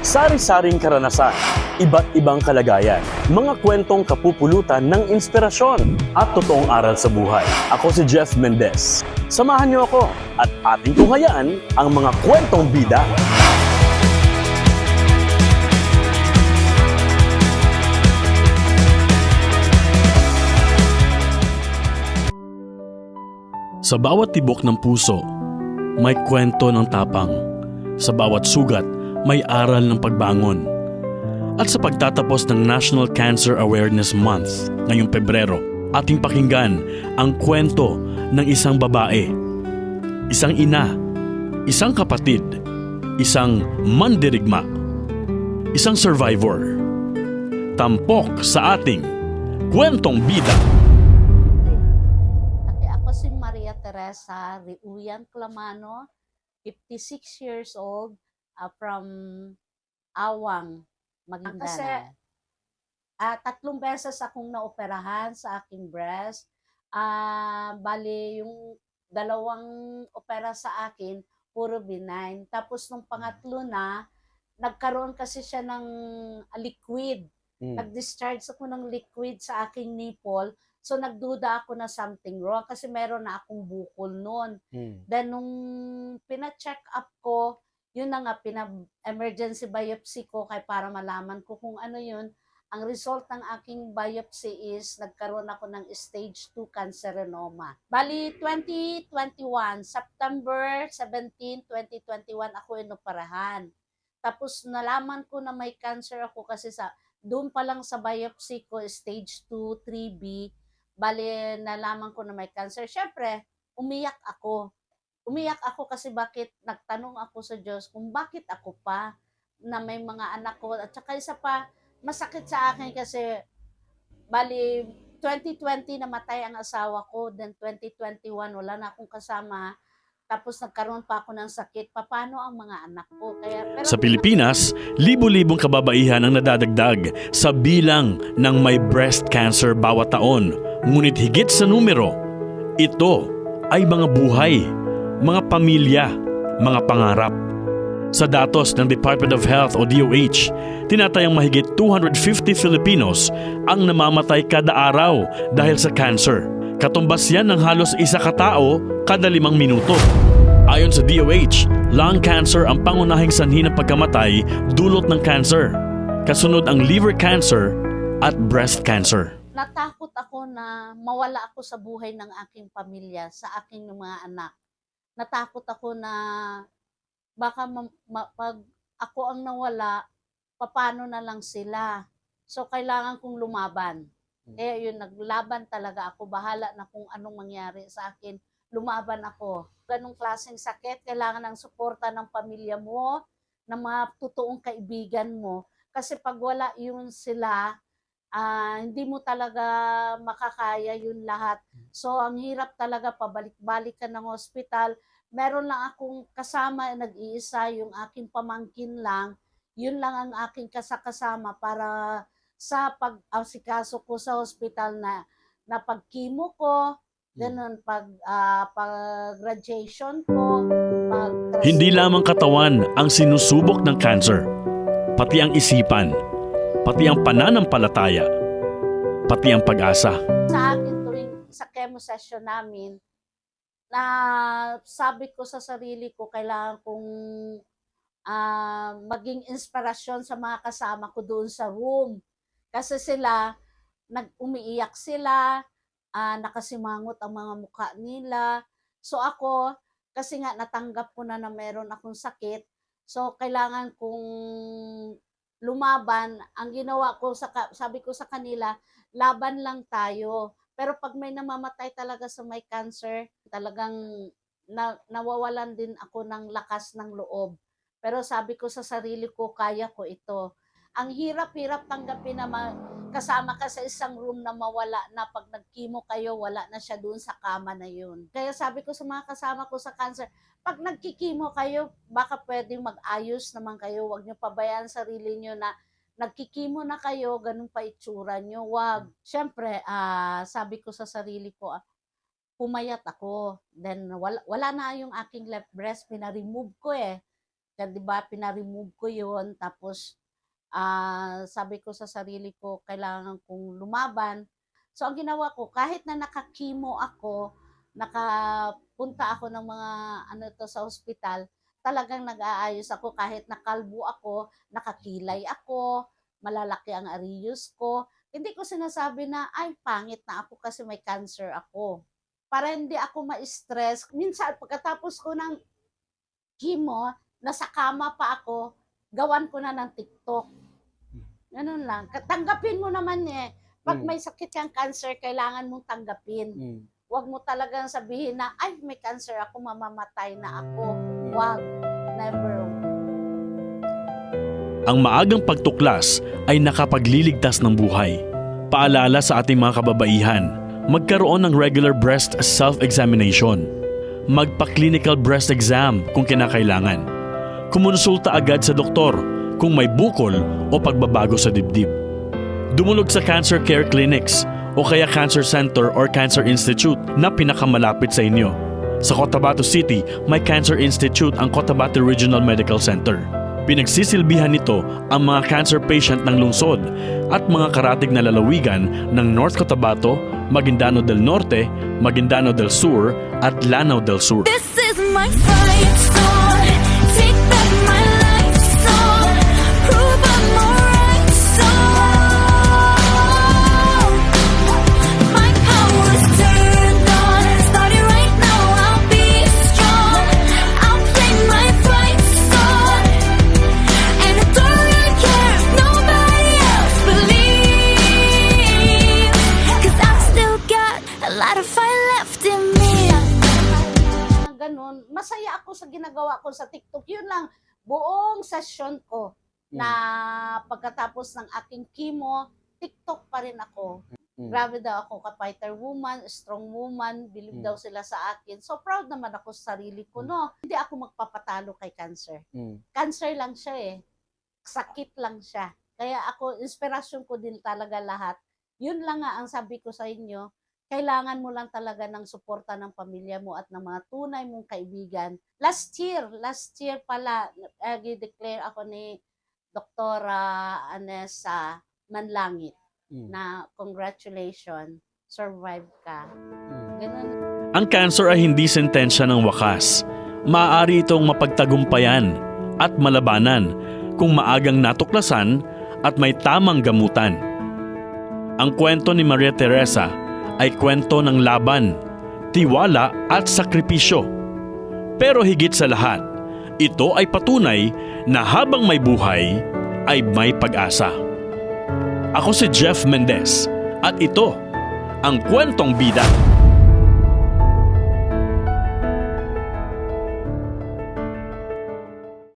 Sari-saring karanasan, iba't ibang kalagayan, mga kwentong kapupulutan ng inspirasyon at totoong aral sa buhay. Ako si Jeff Mendez. Samahan niyo ako at ating tunghayaan ang mga kwentong bida. Sa bawat tibok ng puso, may kwento ng tapang. Sa bawat sugat, may aral ng pagbangon. At sa pagtatapos ng National Cancer Awareness Month ngayong Pebrero, ating pakinggan ang kwento ng isang babae, isang ina, isang kapatid, isang mandirigma, isang survivor. Tampok sa ating Kwentong Bida. Si Maria Teresa Riuyan Clamano, 56 years old, from Awang, Maguindanao. Kasi 3 beses akong naoperahan sa aking breast. Bali, yung 2 opera sa akin, puro benign. Tapos nung pangatlo na, nagkaroon kasi siya ng liquid. Nag-discharge ako ng liquid sa aking nipple. So, nagduda ako na something wrong kasi meron na akong bukol noon. Then, nung pina-check up ko, yun na nga, emergency biopsy ko para malaman ko kung ano yun. Ang result ng aking biopsy is nagkaroon ako ng stage 2 carcinoma. Bali, 2021, September 17, 2021, ako inoperahan. Tapos, nalaman ko na may cancer ako kasi doon pa lang sa biopsy ko, stage 2, 3B, bali, nalaman ko na may cancer. Siyempre, umiyak ako. Umiyak ako kasi nagtanong ako sa Diyos kung bakit ako pa na may mga anak ko. At saka isa pa, masakit sa akin kasi, bali, 2020 namatay ang asawa ko. Then 2021, wala na akong kasama. Tapos nagkaroon pa ako ng sakit. Paano ang mga anak ko? Sa Pilipinas, libo-libong kababaihan ang nadadagdag sa bilang ng may breast cancer bawat taon. Ngunit higit sa numero, ito ay mga buhay, mga pamilya, mga pangarap. Sa datos ng Department of Health o DOH, tinatayang mahigit 250 Filipinos ang namamatay kada araw dahil sa cancer. Katumbas yan ng halos 1 katao kada 5 minuto. Ayon sa DOH, lung cancer ang pangunahing sanhi ng pagkamatay dulot ng cancer. Kasunod ang liver cancer at breast cancer. Natakot ako na mawala ako sa buhay ng aking pamilya, sa aking mga anak. Natakot ako na baka pag ako ang nawala, paano na lang sila. So, kailangan kong lumaban. Kaya yun, naglaban talaga ako. Bahala na kung anong mangyari sa akin. Lumaban ako. Ganong klaseng sakit, kailangan ng suporta ng pamilya mo, ng mga totoong kaibigan mo. Kasi pag wala yun sila, hindi mo talaga makakaya yun lahat. So, ang hirap talaga, pabalik-balik ka ng hospital. Meron lang akong kasama, nag-iisa, yung aking pamangkin lang. Yun lang ang aking kasama para sa pag-asikaso ko sa hospital na pag-chemo ko, ganun, pag-graduation ko. Hindi lamang katawan ang sinusubok ng cancer, pati ang isipan, pati ang pananampalataya, pati ang pag-asa. Sa akin tuwing sa chemo session namin, na sabi ko sa sarili ko, kailangan kong maging inspirasyon sa mga kasama ko doon sa room. Kasi sila, umiiyak sila, nakasimangot ang mga mukha nila. So ako, kasi nga natanggap ko na meron akong sakit, so kailangan kong lumaban. Ang ginawa ko, sabi ko sa kanila, laban lang tayo. Pero pag may namamatay talaga sa may cancer, talagang nawawalan din ako ng lakas ng loob. Pero sabi ko sa sarili ko, kaya ko ito. Ang hirap-hirap tanggapin na kasama ka sa isang room na mawala na pag nag-chemo kayo, wala na siya doon sa kama na yun. Kaya sabi ko sa mga kasama ko sa cancer, pag nagkikimo kayo, baka pwedeng mag-ayos naman kayo. Huwag niyo pabayaan sarili niyo na nagkikimo na kayo, ganun pa itsura niyo. Wag. Siyempre, sabi ko sa sarili ko, pumayat ako. Then wala na yung aking left breast, pina-remove ko eh. Kaya di ba, pinaremove ko yun. Tapos, sabi ko sa sarili ko, kailangan kong lumaban. So, ang ginawa ko, kahit na nakakimo ako, nakapunta ako ng mga sa ospital, talagang nag-aayos ako kahit nakalbo ako, nakakilay ako, malalaki ang ariyos ko. Hindi ko sinasabi na, ay, pangit na ako kasi may cancer ako. Para hindi ako ma-stress. Minsan, pagkatapos ko ng chemo, nasa kama pa ako, gawan ko na ng TikTok. Ganun lang. Tanggapin mo naman eh. Pag may sakit kang cancer, kailangan mong tanggapin. Huwag mo talagang sabihin na, ay, may cancer ako, mamamatay na ako. Huwag. Never. Ang maagang pagtuklas ay nakapagliligtas ng buhay. Paalala sa ating mga kababaihan, magkaroon ng regular breast self-examination. Magpa-clinical breast exam kung kinakailangan. Kumonsulta agad sa doktor kung may bukol o pagbabago sa dibdib. Dumulog sa cancer care clinics o kaya cancer center or cancer institute na pinakamalapit sa inyo. Sa Cotabato City, may Cancer Institute ang Cotabato Regional Medical Center. Pinagsisilbihan nito ang mga cancer patient ng lungsod at mga karatig na lalawigan ng North Cotabato, Maguindano del Norte, Maguindano del Sur at Lanao del Sur. This is my fight song. Take back my life song. Prove I'm alright song. My power's turned on. Starting right now, I'll be strong. I'll play my fight song. And I don't really care if nobody else believes. 'Cause I've still got a lot of fight left in me. Ganun, masaya ako sa ginagawa ko sa TikTok. Yun lang, buong session ko na pagkatapos ng aking chemo, TikTok pa rin ako. Grabe daw ako, ka-fighter woman, strong woman, believe daw sila sa akin. So proud naman ako sa sarili ko, no? Hindi ako magpapatalo kay cancer. Cancer lang siya eh. Sakit lang siya. Kaya ako, inspirasyon ko din talaga lahat. Yun lang nga ang sabi ko sa inyo, kailangan mo lang talaga ng suporta ng pamilya mo at ng mga tunay mong kaibigan. Last year pala, i-declare ako ni Dr. Anessa Manlangit na congratulations, survive ka. Ganun. Ang cancer ay hindi sentensya ng wakas. Maaari itong mapagtagumpayan at malabanan kung maagang natuklasan at may tamang gamutan. Ang kwento ni Maria Teresa ay kwento ng laban, tiwala at sakripisyo. Pero higit sa lahat, ito ay patunay na habang may buhay, ay may pag-asa. Ako si Jeff Mendez at ito ang Kwentong Bida.